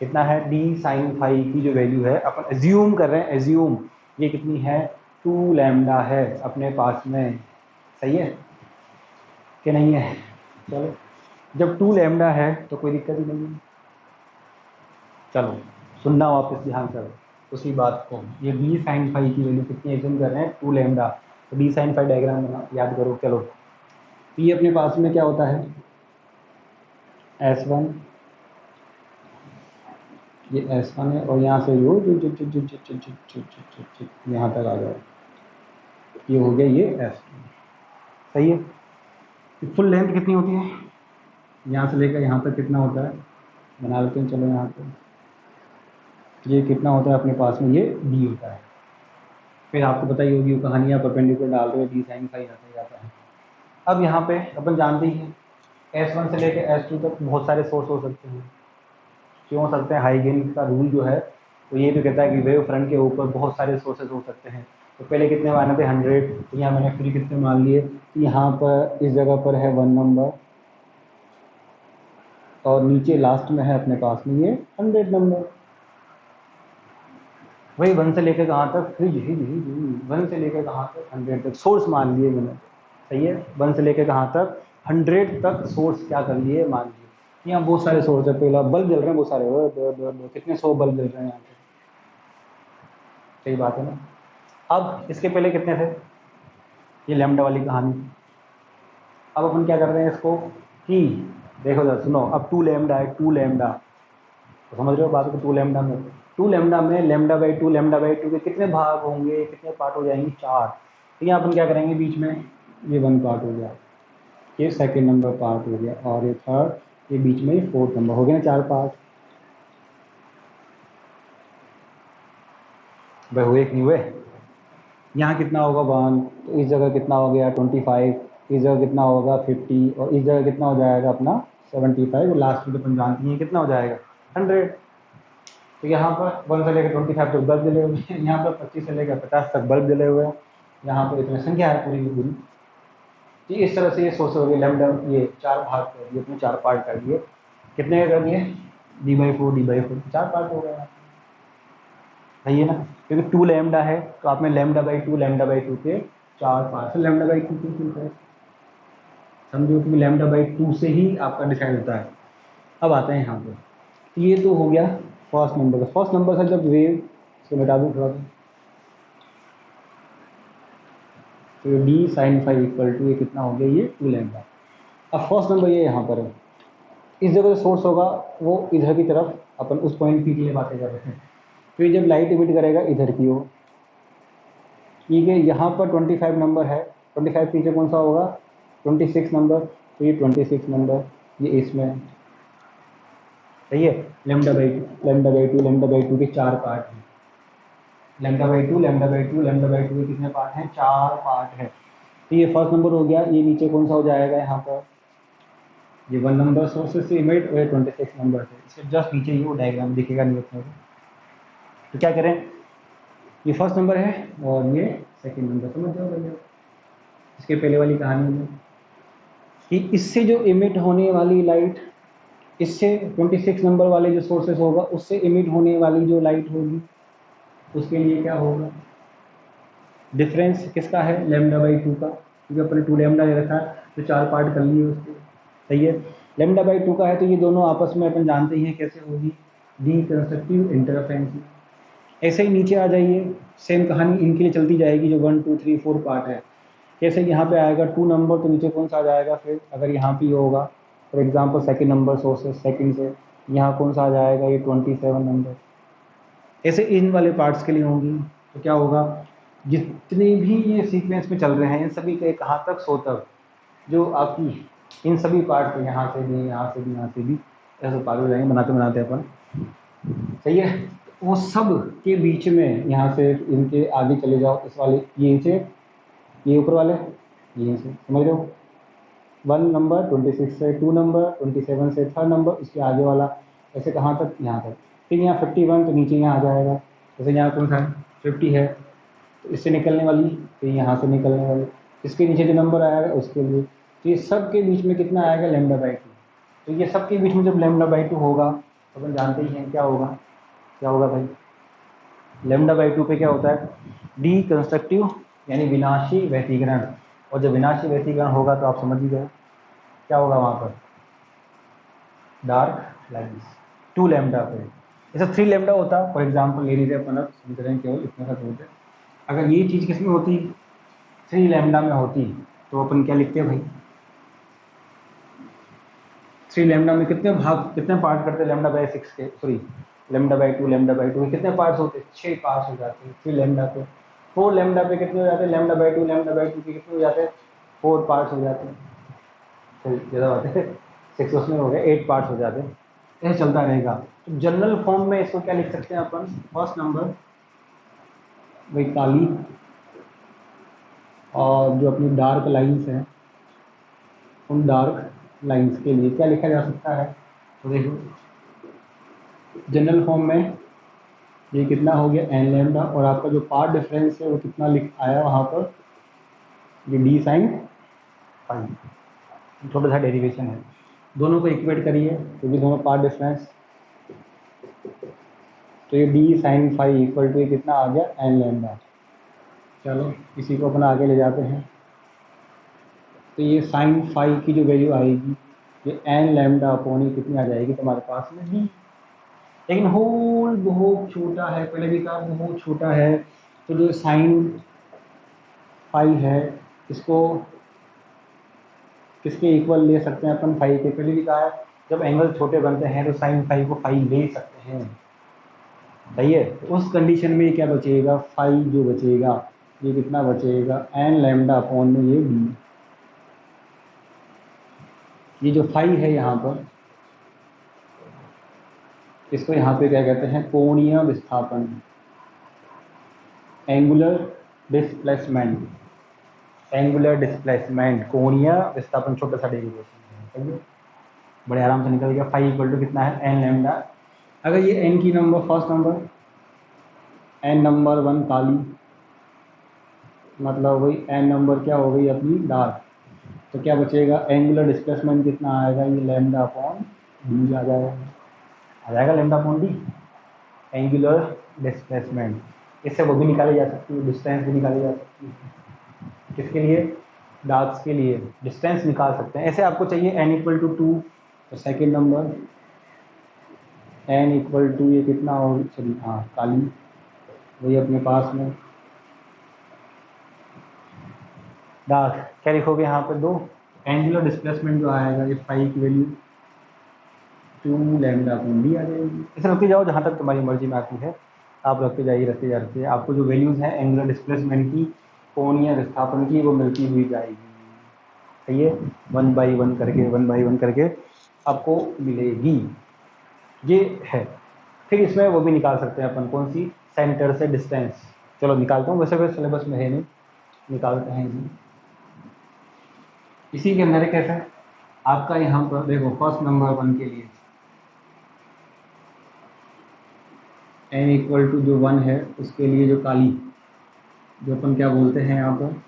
कितना है, d sin phi की जो वैल्यू है, अपन एज्यूम कर रहे हैं, एज्यूम ये कितनी है, 2 लैम्डा है अपने पास में। सही है कि नहीं है। चलो जब 2 लैम्डा है तो कोई दिक्कत ही नहीं है। चलो सुनना वापस ध्यान से उसी बात को। ये डी साइन फाई की वैल्यू कितनी एज्यूम कर रहे हैं, 2 लैम्डा। तो डी साइन फाई डायग्राम याद करो। चलो तो ये अपने पास में क्या होता है, S1, ये S1 है और यहाँ से यो यहाँ तक आ जाए, ये हो गया ये S2। सही है। फुल लेंथ कितनी होती है, यहाँ से लेकर यहाँ तक कितना होता है, बना लेते हैं। चलो यहाँ पे ये कितना होता है अपने पास में, ये डी होता है। फिर आपको पता ही होगी कहानियाँ परपेंडिकुलर डाल रहे हो, डी साइन फाई आता ही आता है। अब यहाँ पे अपन जानते ही हैं S1 से लेकर S2 तक बहुत सारे सोर्स हो सकते हैं। क्यों हो सकते हैं, हाइगेन का रूल जो है तो ये भी कहता है कि वेव फ्रंट के ऊपर बहुत सारे सोर्सेज हो सकते हैं। तो पहले कितने माने थे, 100। तो यहाँ मैंने फिर कितने मान लिए, यहाँ पर इस जगह पर है 1 नंबर और नीचे लास्ट में है अपने पास में ये 100 नंबर। वही 1 से लेकर कहाँ तक, 1 से लेकर कहाँ तक, 100 तक सोर्स मान लिए मैंने। सही है। 1 से लेकर कहाँ तक, 100 तक सोर्स क्या कर लिए, मान लिए। यहाँ बहुत सारे सोर्स है, पहला बल्ब जल रहे हैं बहुत सारे, कितने 100 बल्ब जल रहे हैं यहाँ पे। सही बात है ना। अब इसके पहले कितने थे, ये लैम्डा वाली कहानी। अब अपन क्या कर रहे हैं इसको कि देखो जरा सुनो, अब 2 लैम्डा है, 2 लैम्डा, तो समझ रहे हो बात को। 2 लैम्डा में, 2 लैम्डा में लैम्डा बाई टू के कितने भाग होंगे, कितने पार्ट हो जाएंगे, 4। तो यहाँ अपन क्या करेंगे, बीच में ये 1 पार्ट हो गया, ये सेकेंड नंबर पार्ट हो गया और ये थर्ड, ये बीच में ये 4th नंबर हो गया ना, 4 पार्ट। भाई हुए कि नहीं हुए। यहाँ कितना होगा 1, तो इस जगह कितना हो गया 25, इस जगह कितना होगा 50 और इस जगह कितना हो जाएगा अपना 75 और लास्ट में तो अपन जानती हैं कितना हो जाएगा 100। तो यहाँ पर 1 से लेकर 25 तक बल्ब जले हुए हैं, यहाँ पर 25 से लेकर 50 तक बल्ब जले हुए हैं, यहाँ पर इतनी संख्या है पूरी की पूरी। तो इस तरह से ये सोर्स हो गए लैम्डा, ये 4 भाग कर दिए अपने, 4 पार्ट कर दिए। कितने कर दिए, D/4 D/4, 4 पार्ट हो गए। सही है ना, क्योंकि 2 लैम्डा है तो आप में लैम्डा बाई टू के 4 पार्ट, लैम्डा/2 के समझो कि लैम्डा/2 से ही आपका डिसाइड होता है। अब आते हैं यहाँ पे, तो ये तो हो गया फर्स्ट नंबर का। फर्स्ट नंबर से जब वेव, इसको मिटा दूँ थोड़ा सा, तो D sine phi equal to ये कितना हो गया, ये 2 लैम्डा। अब फर्स्ट नंबर ये यहाँ पर है, इस जगह जो सोर्स होगा वो इधर की तरफ, अपन उस पॉइंट पी के लिए बातें कर रहे हैं। फिर जब लाइट इमिट करेगा इधर की ओर, ठीक है, यहाँ पर 25 नंबर है, 25 पीछे कौन सा होगा 26 नंबर, तो ये 26 नंबर ये इसमें है। सही है। लैम्डा/2 के 4 पार्ट हैं, लैम्डा/2 के कितने पार्ट हैं, 4 पार्ट है। तो ये फर्स्ट नंबर हो गया, ये नीचे कौन सा हो जाएगा यहाँ पर, ये 1 नंबर सोर्सेस से इमिट और ये 26 नंबर से, इसके जस्ट नीचे ये वो डायग्राम दिखेगा नहीं अपने को। तो क्या करें, ये फर्स्ट नंबर है और ये सेकंड नंबर, समझ जाओ भैया। इसके पहले वाली कहानी में कि इससे जो इमिट होने वाली लाइट, इससे 26 नंबर वाले जो सोर्सेस होगा उससे इमिट होने वाली जो लाइट होगी, उसके लिए क्या होगा, डिफरेंस किसका है, लैम्डा/2 का, क्योंकि अपने 2 लैम्डा ले रखा है तो 4 पार्ट कर लिए उसके। सही है। लैम्डा/2 का है तो ये दोनों आपस में अपन जानते ही हैं कैसे होगी, डी कंस्ट्रक्टिव इंटरफेरेंस। ऐसे ही नीचे आ जाइए, सेम कहानी इनके लिए चलती जाएगी, जो 1 2 3 4 पार्ट है। कैसे यहाँ पे आएगा 2 नंबर, तो नीचे कौन सा आ जाएगा, फिर अगर यहाँ पे होगा for example second number sources second से, यहाँ कौन सा आ जाएगा, ये 27 नंबर। ऐसे इन वाले पार्ट्स के लिए होंगी। तो क्या होगा, जितने भी ये सीक्वेंस में चल रहे हैं इन सभी के कहाँ तक, 100 तक, जो आपकी इन सभी पार्ट के यहाँ से भी, यहाँ से भी, यहाँ से भी, ऐसे पार्ट हो जाएंगे बनाते बनाते अपन। सही है। वो सब के बीच में यहाँ से इनके आगे चले जाओ, इस वाले ये से, ये ऊपर वाले ये से, समझ रहे हो। 1 नंबर 26 से 2 नंबर, 27 से 3rd नंबर, इसके आगे वाला ऐसे कहाँ तक, यहाँ तक। फिर यहाँ 51 तो नीचे यहाँ आ जाएगा, जैसे यहाँ कौन सा 50 है तो इससे निकलने वाली, फिर यहाँ से निकलने वाली, इसके नीचे जो नंबर आएगा उसके लिए। तो ये सब के बीच में कितना आएगा, लैम्डा/2। तो ये सब के बीच में जब लैम्डा/2 होगा तो अपन जानते ही हैं क्या होगा, क्या होगा भाई, लैम्डा/2 पे क्या होता है, डी कंस्ट्रक्टिव यानी विनाशी व्यतिकरण। और जब विनाशी व्यतिकरण होगा तो आप समझ ही गए क्या होगा वहाँ पर, डार्क लाइन्स 2 लैम्डा पे। जैसे 3 लैम्डा होता, फॉर एग्जाम्पल ले लीजिए अपन, अब समझ केवल इतना सा बोलते, अगर ये चीज़ किस में होती, 3 लैम्डा में होती, तो अपन क्या लिखते हैं भाई, 3 लैम्डा में कितने भाग, कितने पार्ट करते हैं लैम्डा बाई 6 के, sorry lambda by 2, lambda by 2 कितने पार्ट्स होते हैं, 6 पार्ट्स हो जाते हैं 3 लैम्डा पे। 4 लैम्डा पे कितने हो जाते हैं, लैम्डा बाई 2, लैम्डा बाई 2 के कितने हो जाते हैं, 4 पार्ट्स हो जाते हैं, सॉरी ज़्यादा बात है, 6 उसमें हो गए, 8 पार्ट्स हो जाते हैं। ऐसे चलता रहेगा। तो जनरल फॉर्म में इसको क्या लिख सकते हैं अपन, फर्स्ट नंबर वही काली, और जो अपनी डार्क लाइंस हैं, उन डार्क लाइंस के लिए क्या लिखा जा सकता है, तो देखो जनरल फॉर्म में ये कितना हो गया एन लैम्डा, और आपका जो पार्ट डिफरेंस है वो कितना लिख आया वहाँ पर, ये डी साइन फाई, छोटा सा डेरिवेशन है, दोनों को इक्वेट करिए क्योंकि दोनों पार्ट डिफरेंस, तो ये D sine phi equal to ये कितना आ गया एन लैम्डा। चलो इसी को अपना आगे ले जाते हैं, तो ये साइन फाई की जो वैल्यू आएगी, ये एन लैम्डा अपॉन ये कितनी आ जाएगी तुम्हारे पास में डी, लेकिन होल बहुत छोटा है, पहले भी कहा बहुत छोटा है, तो जो साइन फाई है इसको किसके इक्वल ले सकते हैं अपन, फाई के, पहले भी कहा है जब एंगल छोटे बनते हैं तो साइन फाई को फाई ले सकते हैं, सही है। तो उस कंडीशन में क्या बचेगा, फाई जो बचेगा ये कितना बचेगा एन लैम्डा अपॉन में ये डी, ये जो फाई है यहाँ पर, इसको यहाँ पे क्या कहते हैं, कोणीय विस्थापन, एंगुलर डिस्प्लेसमेंट, एंगुलर डिस्प्लेसमेंट, कोणीय विस्थापन, छोटा सा डेरिवेशन है, बड़े आराम से निकल गया। फाई इक्वल टू कितना है एन लैम्डा, अगर ये एन की number, first number N number 1 काली, मतलब वही एन नंबर क्या हो गई अपनी डार्क, तो क्या बचेगा एंगुलर डिस्प्लेसमेंट कितना आएगा, ये लैम्डा अपॉन डी आ जाएगा, आ जाएगा lambda upon D, angular displacement. इससे वो भी निकाली जा सकती है, डिस्टेंस भी निकाली जा सकती है, किसके लिए, डार्क्स के लिए डिस्टेंस निकाल सकते हैं। ऐसे आपको चाहिए एन इक्वल टू 2, तो second number N equal to ये कितना हो, सॉरी हाँ काली, वही अपने पास में डार्क, क्या लिखोगे यहाँ पे 2, एंगुलर डिस्प्लेसमेंट जो आएगा ये फाई की वैल्यू 2 लैम्डा अपॉन डी आ जाएगी। इसे रखते जाओ जहाँ तक तुम्हारी मर्जी में आती है, आप रखते जाइए रखते जा रखते, आपको जो वैल्यूज़ हैं एंगुलर डिस्प्लेसमेंट की, कोणीय विस्थापन की, वो मिलती हुई जाएगी, सही है, 1 बाई 1 करके 1 बाई 1 करके आपको मिलेगी, ये है। फिर इसमें वो भी निकाल सकते हैं अपन, कौन सी, सेंटर से डिस्टेंस, चलो निकालता हूँ, वैसे फिर सिलेबस में है नहीं, निकालते हैं जी। इसी के अंदर कैसे आपका यहाँ पर देखो फर्स्ट नंबर 1 के लिए एन इक्वल टू जो 1 है उसके लिए जो काली, जो अपन क्या बोलते हैं यहाँ पर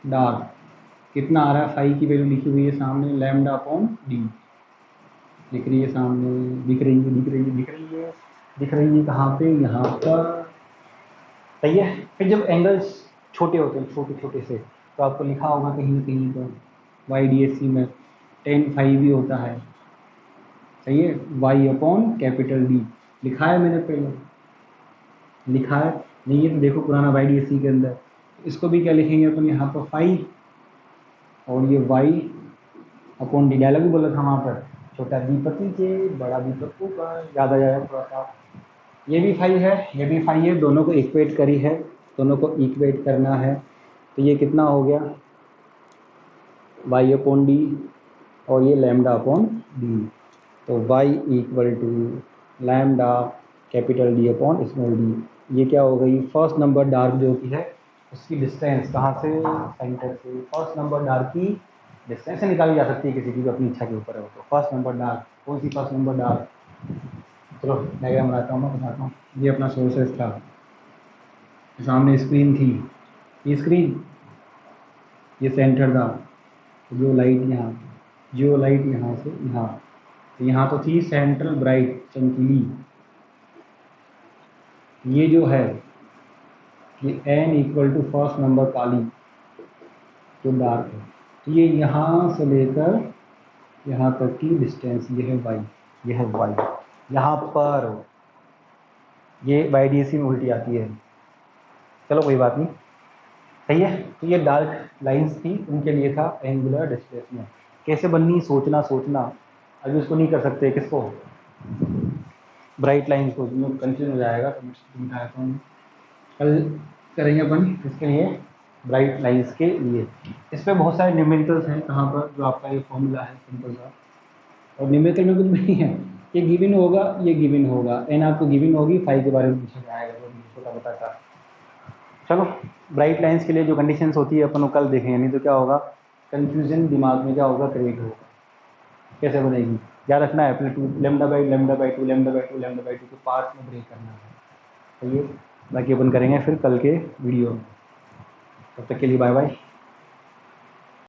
डार्क, कितना आ रहा है, फाई की वैल्यू लिखी हुई है सामने लैम्डा अपॉन डी, दिख रही है सामने, दिख रही है दिख रही है दिख रही है दिख रही है कहाँ पे, यहाँ पर, सही है। फिर जब एंगल्स छोटे होते हैं, छोटे छोटे से, तो आपको लिखा होगा कहीं ना कहीं पर YDSC में टेन फाई भी होता है, सही है, वाई अपॉन कैपिटल डी, लिखा है मैंने पहले, लिखा है नहीं है तो देखो पुराना YDSC के अंदर, इसको भी क्या लिखेंगे अपन यहाँ पर फाई, और ये वाई अपॉन डी, डायलॉग भी बोला था वहाँ पर, छोटा दीपति के बड़ा दीपक ऊपर, याद आ जाएगा थोड़ा सा। ये भी फाई है, ये भी फाई है, दोनों को इक्वेट करी है, दोनों को इक्वेट करना है, तो ये कितना हो गया वाई अपॉन डी, और ये लैम्डा अपॉन डी, तो Y equal to lambda capital D upon small D, ये क्या हो गई फर्स्ट नंबर डार्क जो की है उसकी डिस्टेंस, कहाँ से, सेंटर से, फर्स्ट नंबर डार्क की डिस्टेंस से निकाली जा सकती है, किसी की भी अपनी इच्छा के ऊपर है वो, तो फर्स्ट नंबर डार्क, कौन सी फर्स्ट नंबर डार्क, चलो डायग्राम बनाता हूँ, मैं बताता हूँ, ये अपना सोर्सेस था, सामने स्क्रीन थी, ये स्क्रीन, ये सेंटर था, जो लाइट यहाँ, जो लाइट यहाँ से यहाँ, तो यहाँ तो थी सेंट्रल ब्राइट चमकीली, ये जो है ये N equal to first number काली जो डार्क है, तो ये यहाँ से लेकर यहाँ तक की डिस्टेंस, ये है वाई, ये है वाई, यहाँ पर ये YDC में उल्टी आती है। चलो कोई बात नहीं, सही है। तो ये डार्क लाइंस थी, उनके लिए था एंगुलर डिस्प्लेसमेंट। कैसे बननी, सोचना सोचना, अभी उसको नहीं कर सकते। किसको? ब्राइट लाइंस को। कंफ्यूजन हो जाएगा तो मैं समझाता हूँ। कल करेंगे अपन इसके लिए, ब्राइट लाइंस के लिए। इस पर बहुत सारे न्यूमेरिकल्स हैं कहाँ पर, जो आपका ये फॉर्मूला है सिंपल सा, और न्यूमेरिकल में कुछ नहीं है। ये गिवन होगा, ये गिवन होगा, एन आपको गिवन होगी, फाइव के बारे में पूछा जाएगा तो छोटा बता था। चलो, ब्राइट लाइंस के लिए जो कंडीशंस होती है अपन वो कल देखेंगे, नहीं तो क्या होगा, कंफ्यूजन दिमाग में क्या होगा, क्रिएट होगा। कैसे बनेगी, याद रखना है अपने two lambda by lambda by two lambda by two lambda by two को पार्ट में ब्रेक करना है। तो ये बाकी अपन करेंगे फिर कल के वीडियो में। तब तक के लिए बाय बाय।